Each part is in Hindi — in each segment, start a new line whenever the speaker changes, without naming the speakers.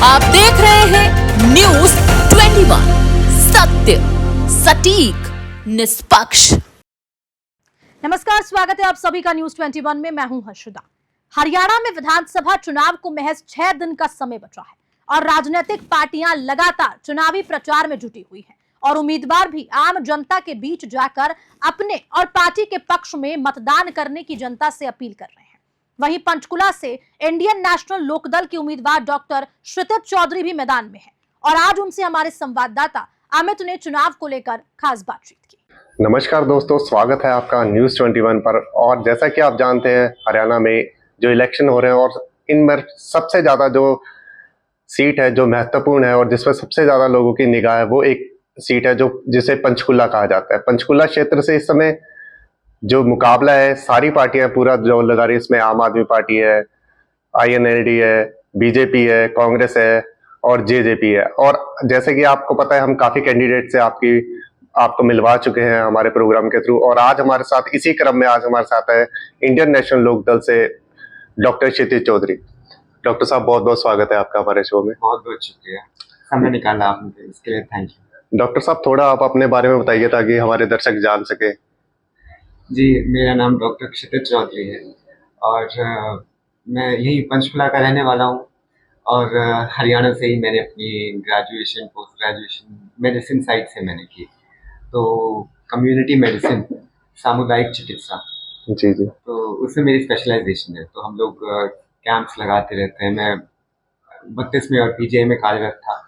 आप देख रहे हैं न्यूज 21, सत्य सटीक निष्पक्ष।
नमस्कार, स्वागत है आप सभी का न्यूज 21 में। मैं हूं हर्षदा। हरियाणा में विधानसभा चुनाव को महज 6 दिन का समय बचा है और राजनीतिक पार्टियां लगातार चुनावी प्रचार में जुटी हुई हैं और उम्मीदवार भी आम जनता के बीच जाकर अपने और पार्टी के पक्ष में मतदान करने की जनता से अपील कर रहे हैं। वहीं पंचकुला से इंडियन नेशनल लोकदल के उम्मीदवार डॉक्टर श्रुतित चौधरी भी मैदान में है और आज उनसे हमारे संवाददाता अमित ने चुनाव को लेकर खास बातचीत की।
नमस्कार दोस्तों, स्वागत है आपका न्यूज 21 पर। और जैसा कि आप जानते हैं, हरियाणा में जो इलेक्शन हो रहे हैं और इनमें सबसे ज्यादा जो सीट है जो महत्वपूर्ण है और जिसमें सबसे ज्यादा लोगों की निगाह है, वो एक सीट है जो जिसे पंचकुला कहा जाता है। पंचकुला क्षेत्र से इस समय जो मुकाबला है, सारी पार्टियां पूरा जोर लगा रही है। इसमें आम आदमी पार्टी है, INLD है, बीजेपी है, कांग्रेस है और जेजेपी है। और जैसे कि आपको पता है, हम काफी कैंडिडेट से आपको मिलवा चुके हैं हमारे प्रोग्राम के थ्रू। और आज हमारे साथ इसी क्रम में आज हमारे साथ है इंडियन नेशनल लोकदल से डॉक्टर श्रुतित चौधरी। डॉक्टर साहब, बहुत बहुत स्वागत है आपका हमारे शो में।
बहुत बहुत शुक्रिया, समय निकाला आपने, इसके लिए थैंक यू।
डॉक्टर साहब, थोड़ा आप अपने बारे में बताइए ताकि हमारे दर्शक जान सके।
जी, मेरा नाम डॉक्टर श्रुतित चौधरी है और मैं यही पंचकुला का रहने वाला हूँ और हरियाणा से ही मैंने अपनी graduation, post graduation medicine side से मैंने की। तो कम्युनिटी मेडिसिन, सामुदायिक चिकित्सा,
जी जी,
तो उसमें मेरी स्पेशलाइजेशन है। तो हम लोग कैंप्स लगाते रहते हैं। मैं 32 में और PGI में कार्यरत था,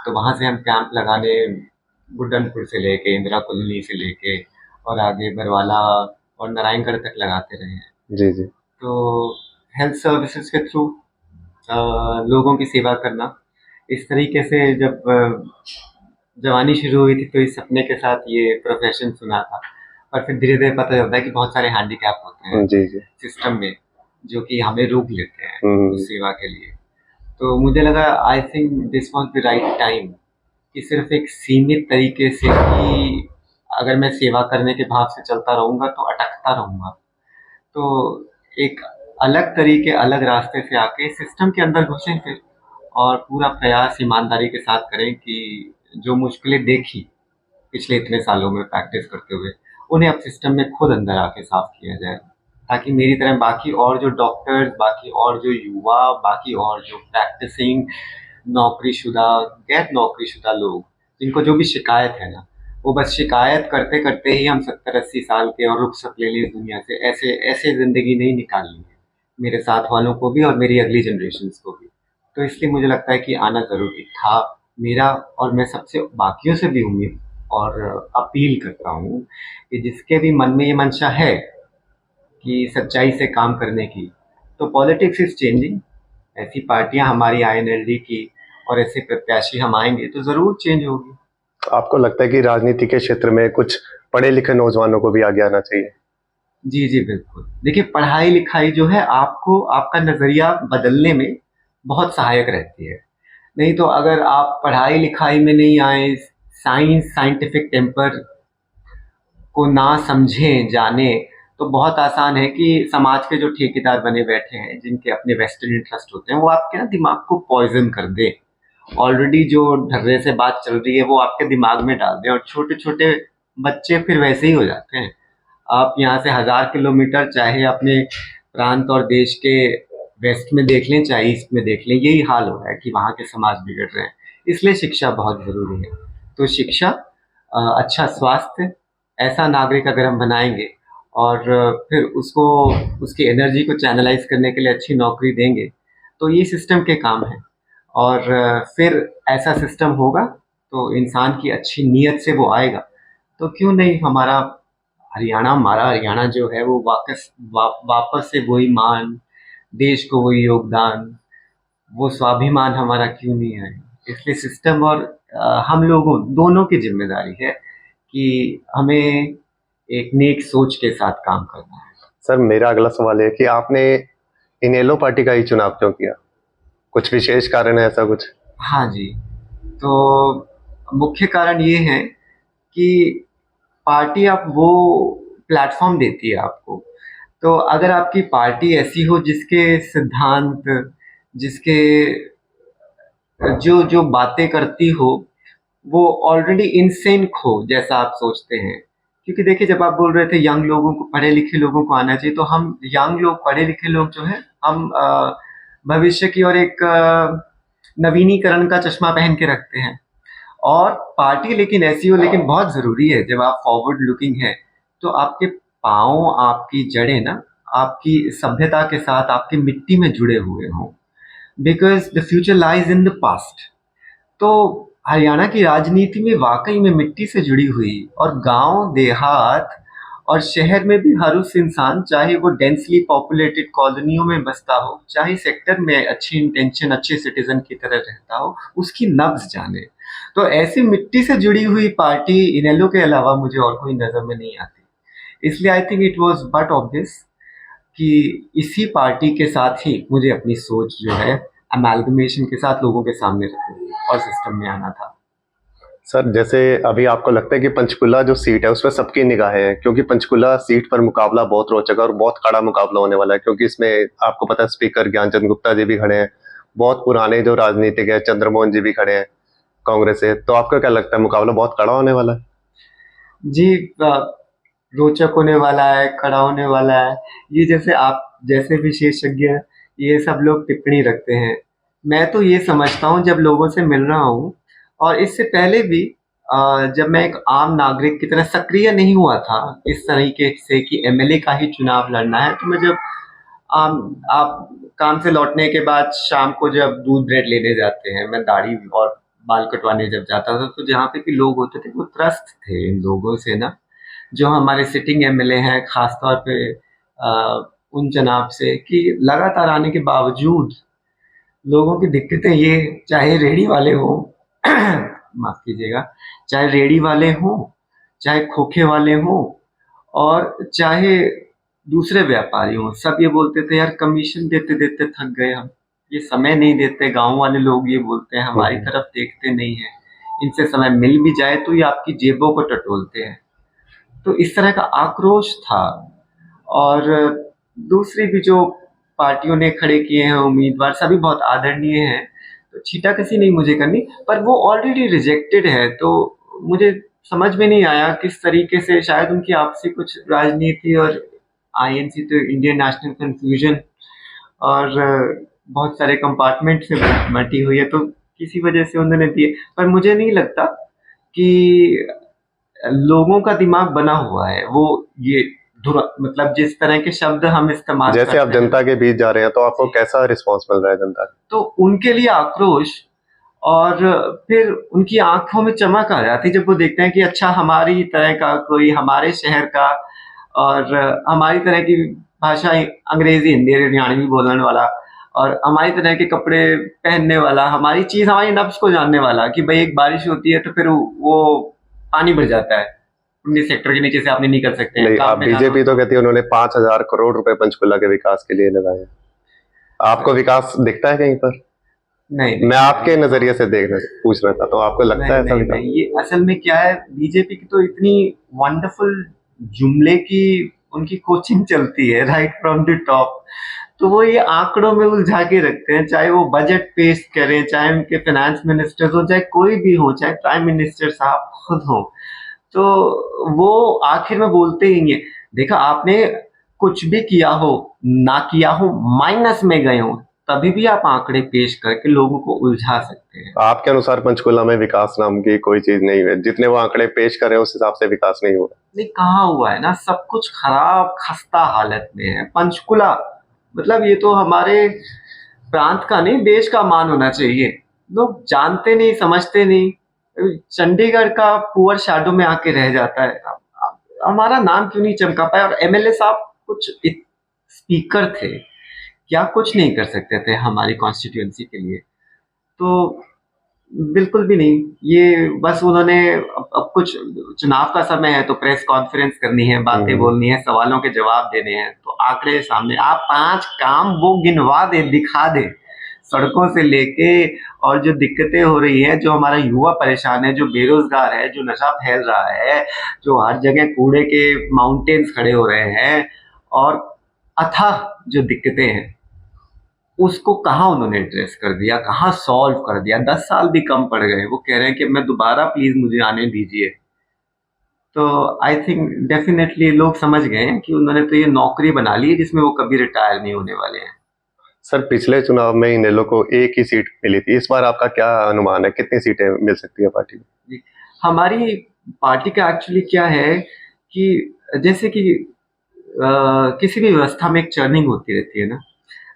तो वहाँ से हम कैंप लगाने गुड्डनपुर से लेके इंदिरा कॉलोनी से लेके और आगे बरवाला और नारायणगढ़ तक लगाते रहे हैं।
जी जी।
तो हेल्थ सर्विसेज के थ्रू लोगों की सेवा करना, इस तरीके से जब जवानी शुरू हुई थी तो इस सपने के साथ ये प्रोफेशन चुना था। और फिर धीरे धीरे पता चलता है कि बहुत सारे हैंडीकैप होते हैं
जी जी
सिस्टम में जो कि हमें रोक लेते हैं उस सेवा के लिए। तो मुझे लगा I think this was the right time कि सिर्फ एक सीमित तरीके से ही अगर मैं सेवा करने के भाव से चलता रहूँगा तो अटकता रहूँगा। तो एक अलग तरीके, अलग रास्ते से आके सिस्टम के अंदर घुसें फिर और पूरा प्रयास ईमानदारी के साथ करें कि जो मुश्किलें देखी पिछले इतने सालों में प्रैक्टिस करते हुए, उन्हें अब सिस्टम में खुद अंदर आके साफ किया जाए, ताकि मेरी तरह बाकी और जो डॉक्टर्स, बाकी और जो युवा, बाकी और जो प्रैक्टिसिंग नौकरीशुदा, गैर नौकरीशुदा लोग, जिनको जो भी शिकायत है ना, वो बस शिकायत करते करते ही हम 70-80 साल के और रुखसत ले ली इस दुनिया से, ऐसे ज़िंदगी नहीं निकालनी है मेरे साथ वालों को भी और मेरी अगली जनरेशन्स को भी। तो इसलिए मुझे लगता है कि आना ज़रूरी था मेरा। और मैं सबसे बाकियों से भी उम्मीद और अपील करता हूँ कि जिसके भी मन में ये मंशा है कि सच्चाई से काम करने की, तो पॉलिटिक्स इज़ चेंजिंग। ऐसी पार्टियां हमारी INLD की और ऐसे प्रत्याशी हम आएंगे तो ज़रूर चेंज होगी।
आपको लगता है कि राजनीति के क्षेत्र में कुछ पढ़े लिखे नौजवानों को भी आगे आना चाहिए?
जी जी, बिल्कुल। देखिए, पढ़ाई लिखाई जो है आपको आपका नज़रिया बदलने में बहुत सहायक रहती है। नहीं तो अगर आप पढ़ाई लिखाई में नहीं आए, साइंटिफिक टेम्पर को ना समझें, जाने, तो बहुत आसान है कि समाज के जो ठेकेदार बने बैठे हैं, जिनके अपने वेस्टर्न इंटरेस्ट होते हैं, वो आपके ना दिमाग को पॉइजन कर दें। ऑलरेडी जो ढर्रे से बात चल रही है वो आपके दिमाग में डाल दें और छोटे छोटे बच्चे फिर वैसे ही हो जाते हैं। आप यहाँ से 1000 किलोमीटर चाहे अपने प्रांत और देश के वेस्ट में देख लें, चाहे ईस्ट में देख लें, यही हाल हो रहा है कि वहाँ के समाज बिगड़ रहे हैं। इसलिए शिक्षा बहुत ज़रूरी है। तो शिक्षा, अच्छा स्वास्थ्य, ऐसा नागरिक अगर हम बनाएंगे और फिर उसको उसकी एनर्जी को चैनलाइज करने के लिए अच्छी नौकरी देंगे, तो ये सिस्टम के काम है। और फिर ऐसा सिस्टम होगा तो इंसान की अच्छी नीयत से वो आएगा, तो क्यों नहीं हमारा हरियाणा जो है वो वापस से वही मान, देश को वही योगदान, वो स्वाभिमान हमारा क्यों नहीं आए। इसलिए सिस्टम और हम लोगों दोनों की जिम्मेदारी है कि हमें एक नेक सोच के साथ काम करना है।
सर, मेरा अगला सवाल है कि आपने इनेलो पार्टी का ही चुनाव क्यों किया? कुछ विशेष कारण है ऐसा कुछ?
हाँ जी, तो मुख्य कारण ये है कि पार्टी आप वो प्लेटफॉर्म देती है आपको। तो अगर आपकी पार्टी ऐसी हो जिसके सिद्धांत, जिसके जो जो बातें करती हो वो ऑलरेडी इनसेन हो जैसा आप सोचते हैं। क्योंकि देखिए, जब आप बोल रहे थे यंग लोगों को, पढ़े लिखे लोगों को आना चाहिए, तो हम यंग लोग, पढ़े लिखे लोग जो है, हम भविष्य की ओर एक नवीनीकरण का चश्मा पहन के रखते हैं। और पार्टी लेकिन ऐसी हो, लेकिन बहुत ज़रूरी है, जब आप फॉरवर्ड लुकिंग है तो आपके पाँव, आपकी जड़ें ना आपकी सभ्यता के साथ, आपकी मिट्टी में जुड़े हुए हों, because the future lies in the past. तो हरियाणा की राजनीति में वाकई में मिट्टी से जुड़ी हुई, और गांव, देहात और शहर में भी हर उस इंसान, चाहे वो डेंसली पॉपुलेटेड कॉलोनियों में बसता हो, चाहे सेक्टर में अच्छी इंटेंशन, अच्छे सिटीजन की तरह रहता हो, उसकी नब्ज जाने। तो ऐसी मिट्टी से जुड़ी हुई पार्टी इनेलो के अलावा मुझे और कोई नजर में नहीं आती। इसलिए I think it was but obvious कि इसी पार्टी के साथ ही मुझे अपनी सोच जो है अमेल्गमेशन के साथ लोगों के सामने रखनी और सिस्टम में आना था।
सर, जैसे अभी आपको लगता है कि पंचकुला जो सीट है उस पर सबकी निगाहें हैं, क्योंकि पंचकुला सीट पर मुकाबला बहुत रोचक है और बहुत कड़ा मुकाबला होने वाला है, क्योंकि इसमें आपको पता है स्पीकर ज्ञानचंद गुप्ता जी भी खड़े हैं, बहुत पुराने जो राजनीतिक है चंद्रमोहन जी भी खड़े हैं कांग्रेस से। तो आपको क्या लगता है, मुकाबला बहुत कड़ा होने वाला है?
जी, रोचक होने वाला है, कड़ा होने वाला है। ये जैसे आप जैसे विशेषज्ञ ये सब लोग टिप्पणी रखते हैं, मैं तो ये समझता हूँ, जब लोगों से मिल रहा हूँ, और इससे पहले भी जब मैं एक आम नागरिक की तरह सक्रिय नहीं हुआ था इस तरीके से कि एमएलए का ही चुनाव लड़ना है, तो मैं जब आप काम से लौटने के बाद शाम को जब दूध ब्रेड लेने जाते हैं, मैं दाढ़ी और बाल कटवाने जब जाता था, तो जहाँ पे भी लोग होते थे वो त्रस्त थे इन लोगों से ना, जो हमारे सिटिंग एमएलए हैं, खासतौर पे उन जनाब से, कि लगातार आने के बावजूद लोगों की दिक्कतें ये, चाहे रेहड़ी वाले हों माफ कीजिएगा, चाहे रेहड़ी वाले हों, चाहे खोखे वाले हों, और चाहे दूसरे व्यापारी हों, सब ये बोलते थे यार कमीशन देते देते थक गए हम, ये समय नहीं देते। गांव वाले लोग ये बोलते हैं हमारी तरफ देखते नहीं है, इनसे समय मिल भी जाए तो ये आपकी जेबों को टटोलते हैं। तो इस तरह का आक्रोश था। और दूसरी भी जो पार्टियों ने खड़े किए हैं उम्मीदवार, सभी बहुत आदरणीय हैं, तो छीटाकशी नहीं मुझे करनी, पर वो ऑलरेडी रिजेक्टेड है। तो मुझे समझ में नहीं आया किस तरीके से, शायद उनकी आपसी कुछ राजनीति, और आईएनसी तो इंडियन नेशनल कन्फ्यूजन, और बहुत सारे कंपार्टमेंट से बटी हुई है, तो किसी वजह से उन्होंने दिए। पर मुझे नहीं लगता कि लोगों का दिमाग बना हुआ है वो, ये मतलब जिस तरह के शब्द हम इस्तेमाल
जैसे आप जनता के बीच जा रहे हैं, तो आपको कैसा रिस्पॉन्स मिल रहा है जनता का?
तो उनके लिए आक्रोश, और फिर उनकी आंखों में चमक आ जाती है जब वो देखते हैं कि अच्छा, हमारी तरह का कोई, हमारे शहर का, और हमारी तरह की भाषा, अंग्रेजी, हिंदी, हरियाणवी बोलने वाला, और हमारी तरह के कपड़े पहनने वाला, हमारी चीज, हमारी नब्ज को जानने वाला, कि भाई एक बारिश होती है तो फिर वो पानी भर जाता है, 19 सेक्टर के नीचे से आप नहीं कर सकते हैं।
नहीं, आप बीजेपी तो कहती है उन्होंने 5,000 करोड़ रुपए पंचकुला के विकास के लिए लगाए। आपको विकास दिखता है कहीं पर?
नहीं,
मैं आपके नजरिए से पूछ रहा था, तो आपको लगता है?
नहीं, ये असल में क्या है, बीजेपी की तो इतनी वंडरफुल जुमले की उनकी कोचिंग चलती है राइट फ्रॉम द टॉप, तो वो ये आंकड़ों में उलझा के रखते हैं, चाहे वो बजट पेश करें, चाहे उनके फाइनेंस मिनिस्टर हो, चाहे कोई भी हो, चाहे प्राइम मिनिस्टर साहब खुद हो, तो वो आखिर में बोलते ही हैं, देखा आपने कुछ भी किया हो ना किया हो, माइनस में गए हो, तभी भी आप आंकड़े पेश करके लोगों को उलझा सकते हैं।
आपके अनुसार पंचकुला में विकास नाम की कोई चीज नहीं है, जितने वो आंकड़े पेश कर रहे हैं उस हिसाब से विकास नहीं हुआ।
नहीं, कहाँ हुआ है ना, सब कुछ खराब खस्ता हालत में है। पंचकुला मतलब ये तो हमारे प्रांत का नहीं, देश का मान होना चाहिए। लोग जानते नहीं, समझते नहीं, चंडीगढ़ का पुअर शैडो में आके रह जाता है। हमारा नाम क्यों नहीं चमका पाया? और एमएलए साहब कुछ स्पीकर थे, क्या कुछ नहीं कर सकते थे हमारी कॉन्स्टिट्यूएंसी के लिए? तो बिल्कुल भी नहीं। ये बस उन्होंने अब कुछ चुनाव का समय है तो प्रेस कॉन्फ्रेंस करनी है, बातें बोलनी है, सवालों के जवाब देने हैं, तो आंकड़े सामने, आप 5 काम वो गिनवा दे, दिखा दे, सड़कों से लेके, और जो दिक्कतें हो रही है, जो हमारा युवा परेशान है, जो बेरोजगार है, जो नशा फैल रहा है, जो हर जगह कूड़े के माउंटेन्स खड़े हो रहे हैं, और अथाह जो दिक्कतें हैं, उसको कहाँ उन्होंने एड्रेस कर दिया, कहाँ सॉल्व कर दिया। 10 साल भी कम पड़ गए, वो कह रहे हैं कि मैं दोबारा प्लीज मुझे आने दीजिए। तो आई थिंक डेफिनेटली लोग समझ गए हैं कि उन्होंने तो ये नौकरी बना ली है जिसमें वो कभी रिटायर नहीं होने वाले हैं।
सर पिछले चुनाव में इनेलो को एक ही सीट मिली थी, इस बार आपका क्या अनुमान है, कितनी सीटें मिल सकती है पार्टी को?
जी, हमारी पार्टी का एक्चुअली क्या है कि जैसे कि किसी भी व्यवस्था में एक चर्निंग होती रहती है ना,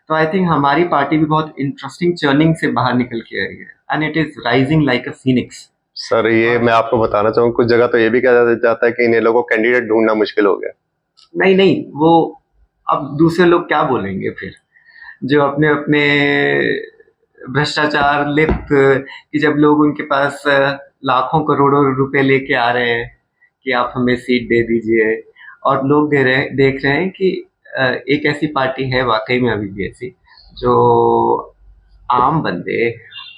तो आई थिंक हमारी पार्टी भी बहुत इंटरेस्टिंग चर्निंग से बाहर निकल के आई है, and it is rising like a Phoenix.
Sir ये मैं आपको बताना चाहूँ, कुछ जगह तो ये भी कहा जाता है कि इनेलो को कैंडिडेट ढूंढना मुश्किल हो गया।
नहीं, वो अब दूसरे लोग क्या बोलेंगे फिर, जो अपने अपने भ्रष्टाचार लिप्त, कि जब लोग उनके पास लाखों करोड़ों रुपए लेके आ रहे हैं कि आप हमें सीट दे दीजिए, और लोग देख रहे हैं कि एक ऐसी पार्टी है वाकई में अभी भी ऐसी, जो आम बंदे,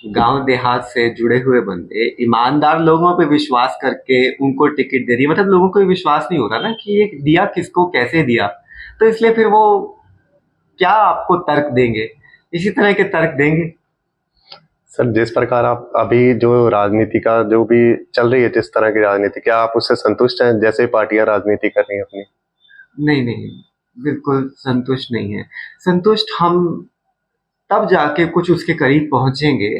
गांव देहात से जुड़े हुए बंदे, ईमानदार लोगों पे विश्वास करके उनको टिकट दे रही है। मतलब लोगों को विश्वास नहीं हो रहा ना कि ये दिया किसको, कैसे दिया, तो इसलिए फिर वो क्या आपको तर्क देंगे, इसी तरह के तर्क देंगे।
सर जिस प्रकार आप अभी जो राजनीति का जो भी चल रही है, जिस तरह की राजनीति, क्या आप उससे संतुष्ट हैं जैसे पार्टियां राजनीति कर रही हैं अपनी?
नहीं, बिल्कुल संतुष्ट नहीं है। संतुष्ट हम तब जाके कुछ उसके करीब पहुंचेंगे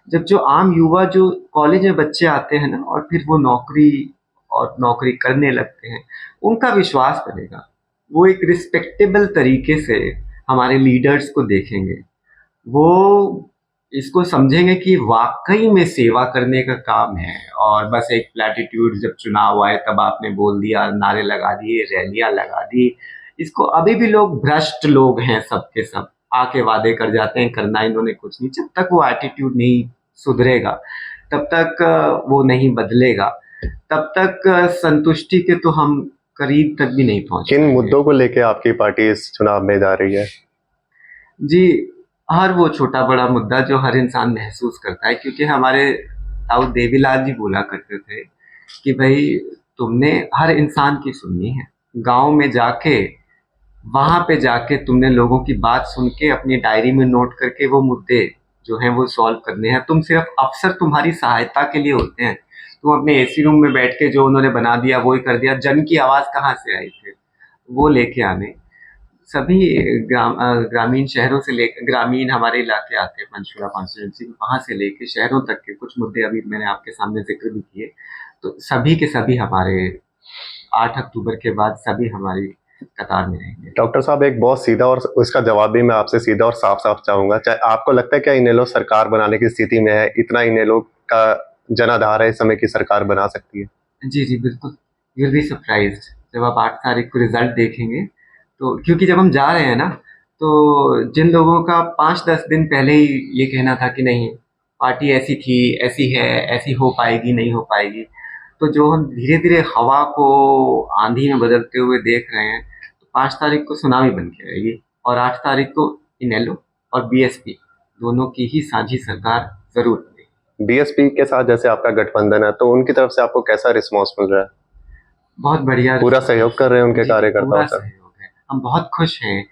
जब जो आम युवा, जो कॉलेज में बच्चे आते हैं ना, और फिर वो नौकरी करने लगते हैं, उनका विश्वास बनेगा। वो एक रिस्पेक्टेबल तरीके से हमारे लीडर्स को देखेंगे, वो इसको समझेंगे कि वाकई में सेवा करने का काम है, और बस एक प्लैटिट्यूड, जब चुनाव आए तब आपने बोल दिया, नारे लगा दिए, रैलियां लगा दी। इसको अभी भी लोग भ्रष्ट लोग हैं, सबके सब आके वादे कर जाते हैं, करना इन्होंने कुछ नहीं। जब तक वो एटीट्यूड नहीं सुधरेगा, तब तक वो नहीं बदलेगा, तब तक संतुष्टि के तो हम करीब तक भी नहीं पहुंच।
किन मुद्दों को लेके आपकी पार्टी इस चुनाव में जा रही है?
जी, हर वो छोटा बड़ा मुद्दा जो हर इंसान महसूस करता है, क्योंकि हमारे ताऊ देवीलाल जी बोला करते थे कि भाई तुमने हर इंसान की सुननी है, गांव में जाके, वहां पे जाके तुमने लोगों की बात सुन के अपनी डायरी में नोट करके वो मुद्दे जो हैं वो सॉल्व करने हैं। तुम सिर्फ अफसर तुम्हारी सहायता के लिए होते हैं, तुम अपने एसी रूम में बैठ के जो उन्होंने बना दिया वो ही कर दिया। जन की आवाज कहाँ से आई फिर वो लेके आने। सभी ग्रामीण शहरों से लेकर, ग्रामीण हमारे इलाके आते हैं पंचकुला कॉन्स्टिट्यूंसी, वहां से लेके शहरों तक के कुछ मुद्दे अभी मैंने आपके सामने जिक्र भी किए। तो सभी के सभी हमारे 8 अक्टूबर के बाद सभी हमारी कतार में रहेंगे।
डॉक्टर साहब एक बहुत सीधा और उसका जवाब भी मैं आपसे सीधा और साफ साफ चाहूंगा, चाहे आपको लगता है क्या इनेलो सरकार बनाने की स्थिति में है? इतना इनेलो का जनाधार है, इस समय की सरकार बना सकती है?
जी बिल्कुल, यू विल बी सरप्राइज्ड जब आप 8 तारीख को रिजल्ट देखेंगे। तो क्योंकि जब हम जा रहे हैं ना, तो जिन लोगों का 5-10 दिन पहले ही ये कहना था कि नहीं पार्टी ऐसी थी, ऐसी है, ऐसी हो पाएगी, नहीं हो पाएगी, तो जो हम धीरे धीरे हवा को आंधी में बदलते हुए देख रहे हैं, तो 5 तारीख को सुनामी बन के आएगी, और 8 तारीख को इनेलो और बीएसपी दोनों की ही साझी सरकार जरूर बनेगी।
बीएसपी के साथ जैसे आपका गठबंधन है, तो उनकी तरफ से आपको कैसा रिस्पॉन्स मिल रहा है?
बहुत बढ़िया,
पूरा सहयोग कर रहे हैं उनके कार्यकर्ता?
हम बहुत खुश हैं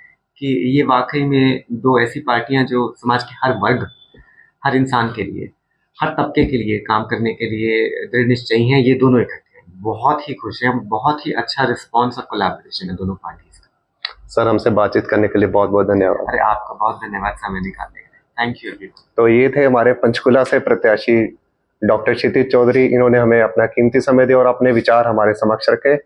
कि ये वाकई में 2 ऐसी पार्टियां जो समाज के हर वर्ग, हर इंसान के लिए, हर तबके के लिए काम करने के लिए दृढ़ निश्चयी हैं। ये दोनों इकट्ठे हैं, बहुत ही खुश हैं, बहुत ही अच्छा रिस्पॉन्स और कोलैबोरेशन है दोनों पार्टीज का।
सर हमसे बातचीत करने के लिए बहुत बहुत धन्यवाद।
अरे आपका बहुत धन्यवाद समय निकालने के लिए, थैंक यू।
तो ये थे हमारे पंचकुला से प्रत्याशी डॉक्टर क्षितिज चौधरी। इन्होंने हमें अपना कीमती समय दिया और अपने विचार हमारे समक्ष रखे।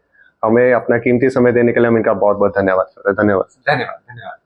हमें अपना कीमती समय देने के लिए हम इनका बहुत बहुत धन्यवाद।
धन्यवाद।